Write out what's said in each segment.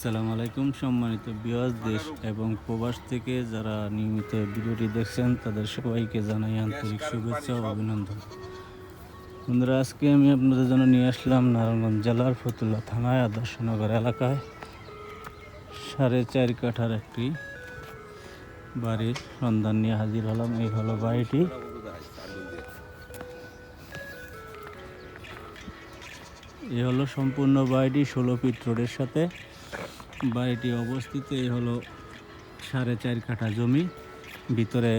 আসসালামু আলাইকুম সম্মানিত ভিউয়ার্স, দেশ এবং প্রবাস থেকে যারা নিয়মিত ভিডিওটি দেখছেন তাদের সবাইকে জানাই আন্তরিক শুভেচ্ছা ও অভিনন্দন। বন্ধুরা, আজকে আমি আপনাদের জন্য নিয়ে আসলাম নারায়ণগঞ্জ জেলার ফতুল্লা থানায় আদর্শনগর এলাকায় 4.5 কাঠার একটি বাড়ির সন্ধান নিয়ে হাজির হলাম। এই হলো বাড়িটি। এই হলো সম্পূর্ণ বাড়িটি 16 ফিট রোডের সাথে বাড়িটি অবস্থিত। এই হলো 4.5 কাঠা জমি, ভিতরে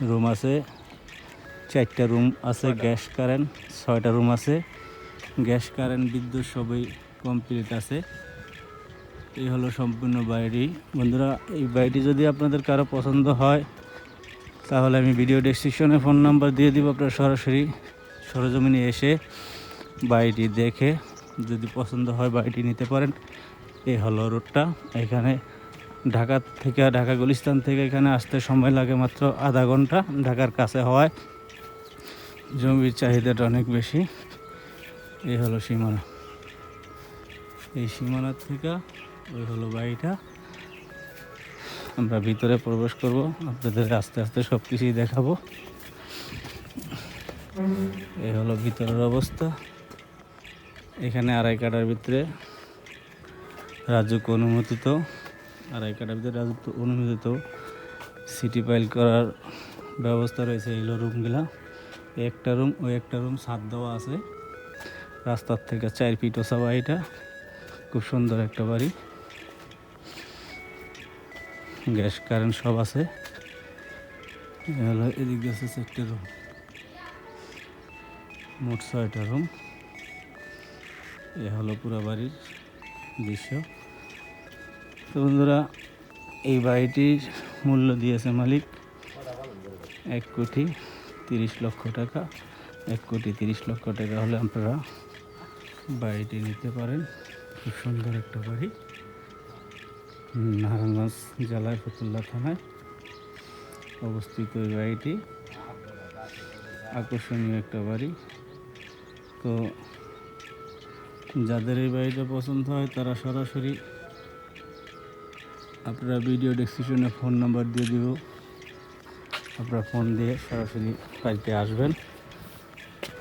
রুম আছে, 4টা রুম আছে, গ্যাস কারেন্ট 6টা রুম আছে, গ্যাস কারেন্ট বিদ্যুৎ সবই কমপ্লিট আছে। এই হলো সম্পূর্ণ বাড়িটি। বন্ধুরা, এই বাড়িটি যদি আপনাদের কারো পছন্দ হয় তাহলে আমি ভিডিও ডেসক্রিপশনে ফোন নাম্বার দিয়ে দিব। আপনারা সরাসরি সরজমিনে এসে বাড়িটি দেখে যদি পছন্দ হয় বাড়িটি নিতে পারেন। এই হলো রোডটা। এখানে ঢাকা গুলিস্তান থেকে এখানে আসতে সময় লাগে মাত্র আধা ঘন্টা। ঢাকার কাছে হওয়ায় জমির চাহিদাটা অনেক বেশি। এই হলো সীমানা। এই সীমানার থেকে ওই হলো বাড়িটা। আমরা ভিতরে প্রবেশ করব, আপনাদের আস্তে আস্তে সব কিছুই দেখাবো। এই হলো ভিতরের অবস্থা। এখানে 2.5 কাঠার ভিতরে রাজুক অনুমোদিত, 2.5 কাঠার ভিতরে রাজুক অনুমোদিত সিটি পাইল করার ব্যবস্থা রয়েছে। এই হলো রুমগুলা। একটা রুম, ওই একটা রুম ছাদ দেওয়া আছে। রাস্তার থেকে 4 ফিট ওসা বাড়িটা। খুব সুন্দর একটা বাড়ি, গ্যাস কারেন্ট সব আছে। হলো এদিক দিয়ে আছে 4টে রুম, মোট 6টা রুম। এ হলো পুরো বাড়ির দৃশ্য। তো বন্ধুরা, এই বাড়িটির মূল্য দিয়েছে মালিক 1,30,00,000 টাকা। 1,30,00,000 টাকা হলে আপনারা বাড়িটি নিতে পারেন। খুব সুন্দর একটা বাড়ি, নারায়ণগঞ্জ জেলার ফতুল্লা থানায় অবস্থিত এই বাড়িটি। আকর্ষণীয় একটা বাড়ি। তো যাদের এই বাড়িটা পছন্দ হয় তারা সরাসরি আপনারা ভিডিও ডেসক্রিপশনে ফোন নাম্বার দিয়ে দিব। আপনারা ফোন দিয়ে সরাসরি বাড়িতে আসবেন।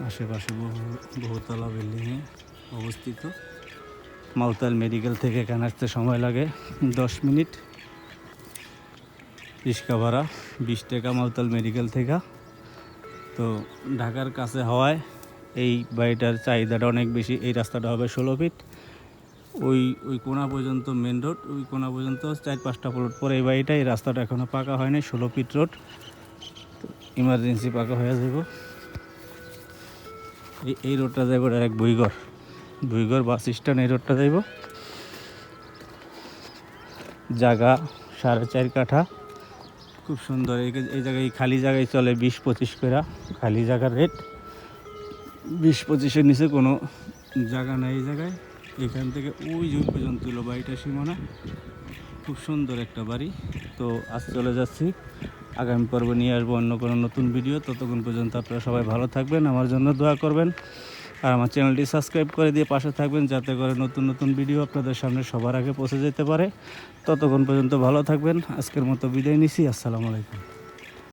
আশেপাশে বহুতলা বিল্ডিংয়ে অবস্থিত। মাউতাল মেডিকেল থেকে এখানে আসতে সময় লাগে 10 মিনিট। রিক্সা ভাড়া 20 টাকা মাউতাল মেডিকেল থেকে। তো ঢাকার কাছে হওয়ায় এই বাড়িটার চাহিদাটা অনেক বেশি। এই রাস্তাটা হবে 16 ফিট। ওই কোণা পর্যন্ত মেন রোড, ওই কোণা পর্যন্ত 4-5টা প্লট পরে এই বাড়িটা। এই রাস্তাটা এখনও পাকা হয়নি, 16 ফিট রোড। তো ইমার্জেন্সি পাকা হয়ে যাব। এই রোডটা যাইব ডাইরেক্ট ভুইগড় বাস স্ট্যান্ড। এই রোডটা যাইব। জায়গা 4.5 কাঠা, খুব সুন্দর। এই জায়গায় খালি জায়গায় চলে 20-25 করে। খালি জায়গার রেট 20-25-এর নিচে কোনো জায়গা নাই এই জায়গায়। এখান থেকে ওই যে পর্যন্ত হলো বাড়িটা সীমানা। খুব সুন্দর একটা বাড়ি। তো আজ চলে যাচ্ছি, আগামী পর্ব নিয়ে আসবো অন্য কোনো নতুন ভিডিও। ততক্ষণ পর্যন্ত আপনারা সবাই ভালো থাকবেন, আমার জন্য দোয়া করবেন, আর আমার চ্যানেলটি সাবস্ক্রাইব করে দিয়ে পাশে থাকবেন, যাতে করে নতুন নতুন ভিডিও আপনাদের সামনে সবার আগে পৌঁছে যেতে পারে। ততক্ষণ পর্যন্ত ভালো থাকবেন। আজকের মতো বিদায় নিচ্ছি। আসসালামু আলাইকুম।